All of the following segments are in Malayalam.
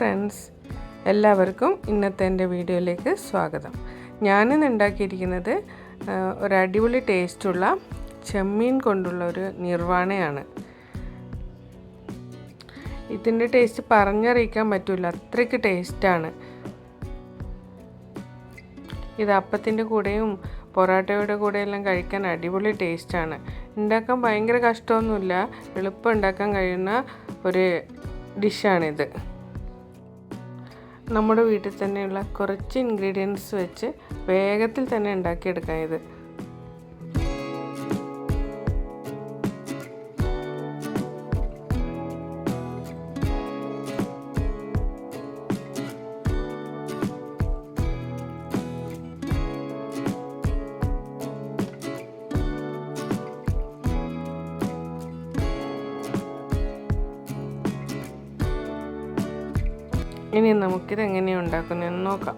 ഫ്രണ്ട്സ്, എല്ലാവർക്കും ഇന്നത്തെ എൻ്റെ വീഡിയോയിലേക്ക് സ്വാഗതം. ഞാനിന്ന് ഉണ്ടാക്കിയിരിക്കുന്നത് ഒരു അടിപൊളി ടേസ്റ്റുള്ള ചെമ്മീൻ കൊണ്ടുള്ള ഒരു നിർവാണയാണ്. ഇതിൻ്റെ ടേസ്റ്റ് പറഞ്ഞറിയിക്കാൻ പറ്റില്ല, അത്രയ്ക്ക് ടേസ്റ്റാണ്. ഇത് അപ്പത്തിൻ്റെ കൂടെയും പൊറോട്ടയുടെ കൂടെയെല്ലാം കഴിക്കാൻ അടിപൊളി ടേസ്റ്റാണ്. ഉണ്ടാക്കാൻ ഭയങ്കര കഷ്ടമൊന്നുമില്ല, എളുപ്പം ഉണ്ടാക്കാൻ കഴിയുന്ന ഒരു ഡിഷാണിത്. നമ്മുടെ വീട്ടിൽ തന്നെയുള്ള കുറച്ച് ഇൻഗ്രീഡിയൻസ് വെച്ച് വേഗത്തിൽ തന്നെ ഉണ്ടാക്കിയെടുക്കാം ഇത്. ഇനി നമുക്കിത് എങ്ങനെയാണ് ഉണ്ടാക്കുന്നതെന്ന് നോക്കാം.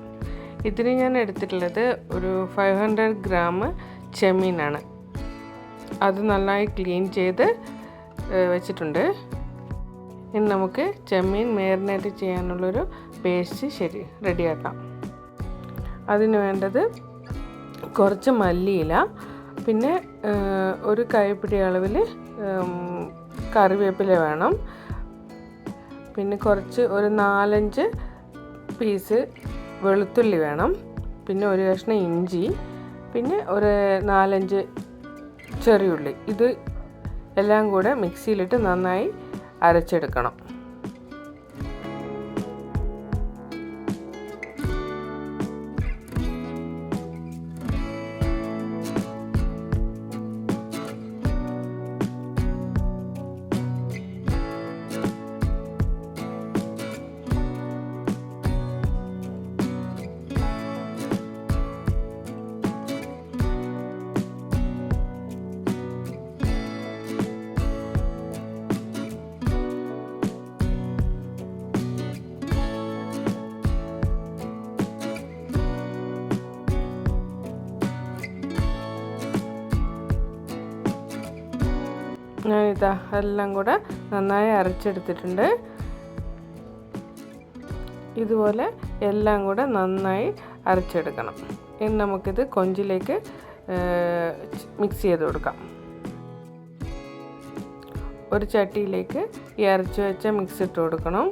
ഇതിന് ഞാൻ എടുത്തിട്ടുള്ളത് ഒരു 500 ഗ്രാം ചെമ്മീനാണ്. അത് നന്നായി ക്ലീൻ ചെയ്ത് വെച്ചിട്ടുണ്ട്. ഇനി നമുക്ക് ചെമ്മീൻ മാരിനേറ്റ് ചെയ്യാനുള്ളൊരു പേസ്റ്റ് റെഡിയാക്കാം. അതിന് വേണ്ടത് കുറച്ച് മല്ലിയില, പിന്നെ ഒരു കൈപ്പിടി അളവിൽ കറിവേപ്പില വേണം, പിന്നെ ഒരു 4-5 പീസ് വെളുത്തുള്ളി വേണം, പിന്നെ ഒരു കഷ്ണം ഇഞ്ചി, പിന്നെ ഒരു 4-5 ചെറിയുള്ളി. ഇത് എല്ലാം കൂടെ മിക്സിയിലിട്ട് നന്നായി അരച്ചെടുക്കണം. ഞാനിതാ എല്ലാം കൂടെ നന്നായി അരച്ചെടുത്തിട്ടുണ്ട്. ഇതുപോലെ എല്ലാം കൂടെ നന്നായി അരച്ചെടുക്കണം. ഇനി നമുക്കിത് കൊഞ്ചിലേക്ക് മിക്സ് ചെയ്ത് കൊടുക്കാം. ഒരു ചട്ടിയിലേക്ക് ഈ അരച്ച് വെച്ച മിക്സ് ഇട്ട് കൊടുക്കണം.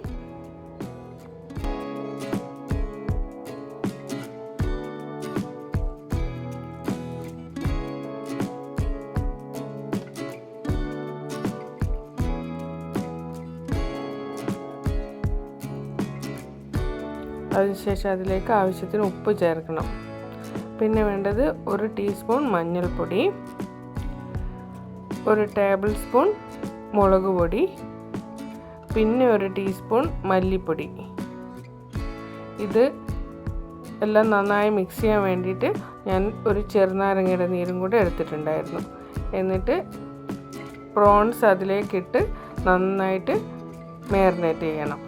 അതിനുശേഷം അതിലേക്ക് ആവശ്യത്തിന് ഉപ്പ് ചേർക്കണം. പിന്നെ വേണ്ടത് 1 ടീസ്പൂൺ മഞ്ഞൾപ്പൊടി, 1 ടേബിൾ സ്പൂൺ മുളക് പൊടി, പിന്നെ 1 ടീസ്പൂൺ മല്ലിപ്പൊടി. ഇത് എല്ലാം നന്നായി മിക്സ് ചെയ്യാൻ വേണ്ടിയിട്ട് ഞാൻ ഒരു ചെറുനാരങ്ങയുടെ നീരും കൂടെ എടുത്തിട്ടുണ്ടായിരുന്നു. എന്നിട്ട് പ്രോൺസ് അതിലേക്കിട്ട് നന്നായിട്ട് മാരിനേറ്റ് ചെയ്യണം.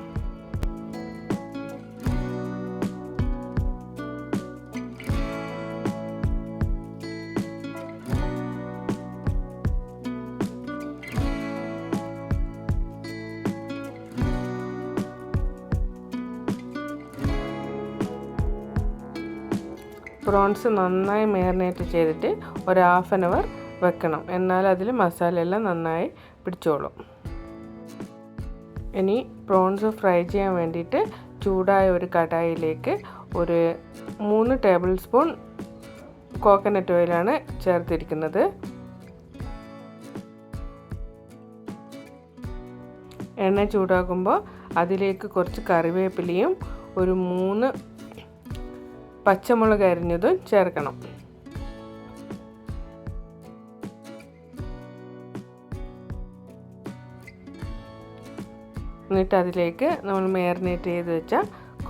പ്രോൺസ് നന്നായി മാരിനേറ്റ് ചെയ്തിട്ട് ഒരു 1/2 hour വെക്കണം. എന്നാൽ അതിൽ മസാലയെല്ലാം നന്നായി പിടിച്ചോളും. ഇനി പ്രോൺസ് ഫ്രൈ ചെയ്യാൻ വേണ്ടിയിട്ട് ചൂടായ ഒരു കടായിലേക്ക് ഒരു 3 ടേബിൾ സ്പൂൺ കോക്കനട്ട് ഓയിലാണ് ചേർത്തിരിക്കുന്നത്. എണ്ണ ചൂടാകുമ്പോൾ അതിലേക്ക് കുറച്ച് കറിവേപ്പിലയും ഒരു 3 പച്ചമുളക് അരിഞ്ഞതും ചേർക്കണം. എന്നിട്ട് അതിലേക്ക് നമ്മൾ മാരിനേറ്റ് ചെയ്ത് വെച്ച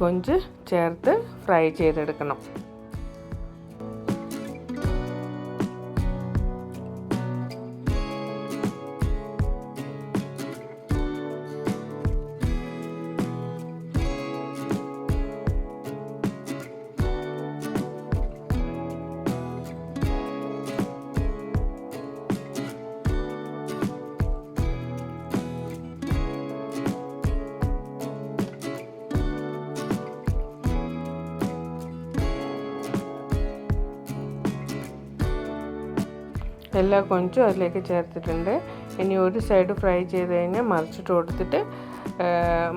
കൊഞ്ച് ചേർത്ത് ഫ്രൈ ചെയ്തെടുക്കണം. എല്ലാ കൊഞ്ചും അതിലേക്ക് ചേർത്തിട്ടുണ്ട്. ഇനി ഒരു സൈഡ് ഫ്രൈ ചെയ്ത് കഴിഞ്ഞാൽ മറിച്ചിട്ട് കൊടുത്തിട്ട്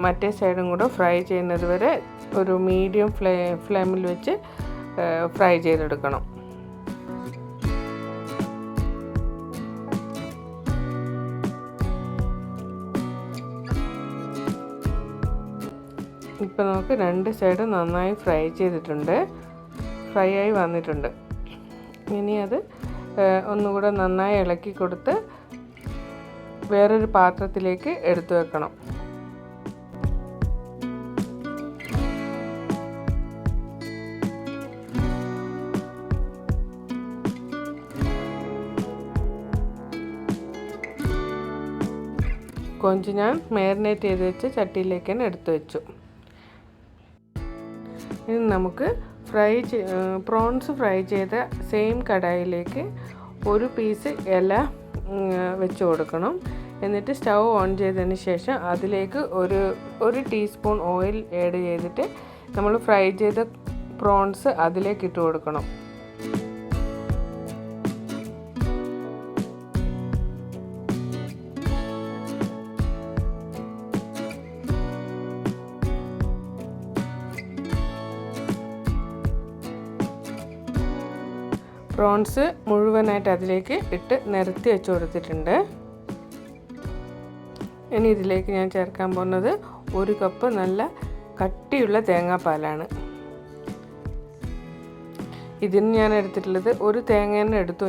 മറ്റേ സൈഡും കൂടെ ഫ്രൈ ചെയ്യുന്നത് വരെ ഒരു മീഡിയം ഫ്ലെയിമിൽ വെച്ച് ഫ്രൈ ചെയ്തെടുക്കണം. ഇപ്പോൾ നമുക്ക് രണ്ട് സൈഡും നന്നായി ഫ്രൈ ചെയ്തിട്ടുണ്ട്, ഫ്രൈ ആയി വന്നിട്ടുണ്ട്. ഇനി അത് ഒന്നുകൂടെ നന്നായി ഇളക്കി കൊടുത്ത് വേറൊരു പാത്രത്തിലേക്ക് എടുത്തു വെക്കണം. കൊഞ്ച് ഞാൻ മാരിനേറ്റ് ചെയ്ത് വെച്ച് ചട്ടിയിലേക്ക് തന്നെ എടുത്തു വെച്ചു. ഇനി നമുക്ക് പ്രോൺസ് ഫ്രൈ ചെയ്ത സെയിം കടായിലേക്ക് ഒരു പീസ് ഇല വെച്ച് കൊടുക്കണം. എന്നിട്ട് സ്റ്റൗ ഓൺ ചെയ്തതിന് ശേഷം അതിലേക്ക് ഒരു ടീസ്പൂൺ ഓയിൽ ആഡ് ചെയ്തിട്ട് നമ്മൾ ഫ്രൈ ചെയ്ത പ്രോൺസ് അതിലേക്ക് ഇട്ട് കൊടുക്കണം. പ്രോൺസ് മുഴുവനായിട്ട് അതിലേക്ക് ഇട്ട് നിരത്തി വെച്ച് കൊടുത്തിട്ടുണ്ട്. ഇനി ഇതിലേക്ക് ഞാൻ ചേർക്കാൻ പോകുന്നത് 1 കപ്പ് നല്ല കട്ടിയുള്ള തേങ്ങാപ്പാലാണ്. ഇതിന് ഞാൻ എടുത്തിട്ടുള്ളത് ഒരു തേങ്ങ തന്നെ എടുത്തു.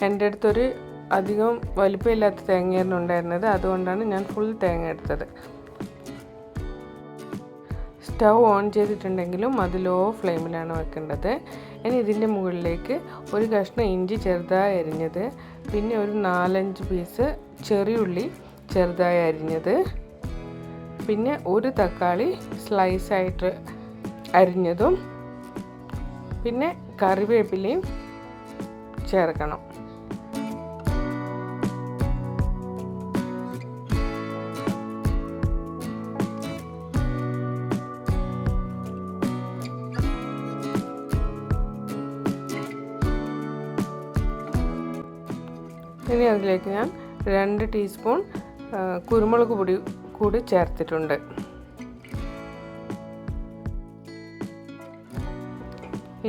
എൻ്റെ അടുത്തൊരു അധികം വലിപ്പമില്ലാത്ത തേങ്ങയായിരുന്നു ഉണ്ടായിരുന്നത്, അതുകൊണ്ടാണ് ഞാൻ ഫുൾ തേങ്ങ എടുത്തത്. സ്റ്റൗ ഓൺ ചെയ്തിട്ടുണ്ടെങ്കിലും അത് ലോ ഫ്ലെയിമിലാണ് വെക്കേണ്ടത്. ഇനി ഇതിൻ്റെ മുകളിലേക്ക് ഒരു കഷ്ണം ഇഞ്ചി ചെറുതായി അരിഞ്ഞത്, പിന്നെ ഒരു 4-5 പീസ് ചെറിയുള്ളി ചെറുതായി അരിഞ്ഞത്, പിന്നെ ഒരു തക്കാളി സ്ലൈസായിട്ട് അരിഞ്ഞതും, പിന്നെ കറിവേപ്പിലയും ചേർക്കണം. ഇനി അതിലേക്ക് ഞാൻ 2 ടീസ്പൂൺ കുരുമുളക് പൊടി കൂടി ചേർത്തിട്ടുണ്ട്.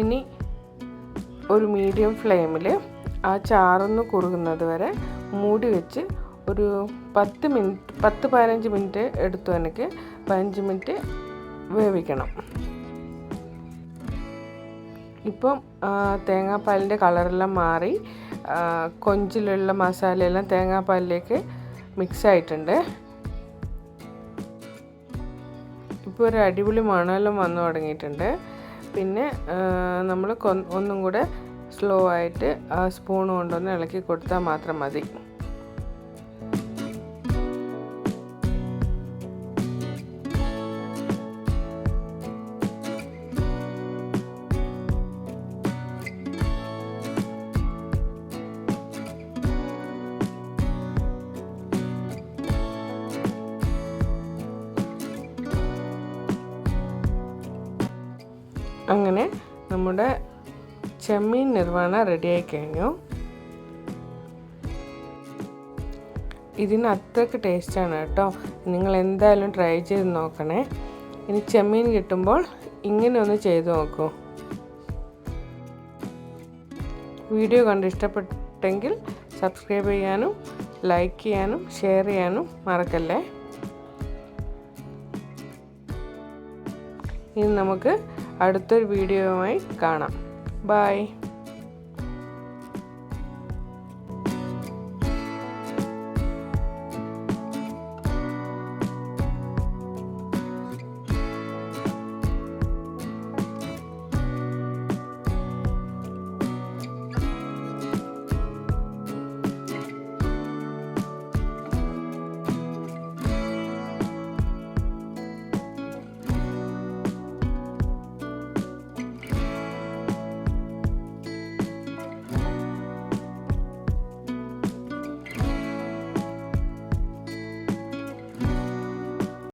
ഇനി ഒരു മീഡിയം ഫ്ലെയിമിൽ ആ ചാറൊന്ന് കുറുകുന്നത് വരെ മൂടി വെച്ച് ഒരു 10-15 മിനിറ്റ് എടുത്തു. എനിക്ക് 15 മിനിറ്റ് വേവിക്കണം. ഇപ്പം തേങ്ങാപ്പാലിൻ്റെ കളറെല്ലാം മാറി കൊഞ്ചിലുള്ള മസാലയെല്ലാം തേങ്ങാപ്പാലിലേക്ക് മിക്സ് ആയിട്ടുണ്ട്. ഇപ്പോൾ ഒരു അടിപൊളി മണമെല്ലാം വന്നു തുടങ്ങിയിട്ടുണ്ട്. പിന്നെ നമ്മൾ ഒന്നും കൂടെ സ്ലോ ആയിട്ട് ആ സ്പൂൺ കൊണ്ടൊന്ന് ഇളക്കി കൊടുത്താൽ മാത്രം മതി. അങ്ങനെ നമ്മുടെ ചെമ്മീൻ നിർവ്വാണ റെഡിയായി കഴിഞ്ഞു. ഇതിന് അത്രയ്ക്ക് ടേസ്റ്റാണ് കേട്ടോ. നിങ്ങൾ എന്തായാലും ട്രൈ ചെയ്ത് നോക്കണേ. ഇനി ചെമ്മീൻ കിട്ടുമ്പോൾ ഇങ്ങനെ ഒന്ന് ചെയ്ത് നോക്കൂ. വീഡിയോ കണ്ട് ഇഷ്ടപ്പെട്ടെങ്കിൽ സബ്സ്ക്രൈബ് ചെയ്യാനും ലൈക്ക് ചെയ്യാനും ഷെയർ ചെയ്യാനും മറക്കല്ലേ. ഇനി നമുക്ക് അടുത്തൊരു വീഡിയോയുമായി കാണാം. ബൈ.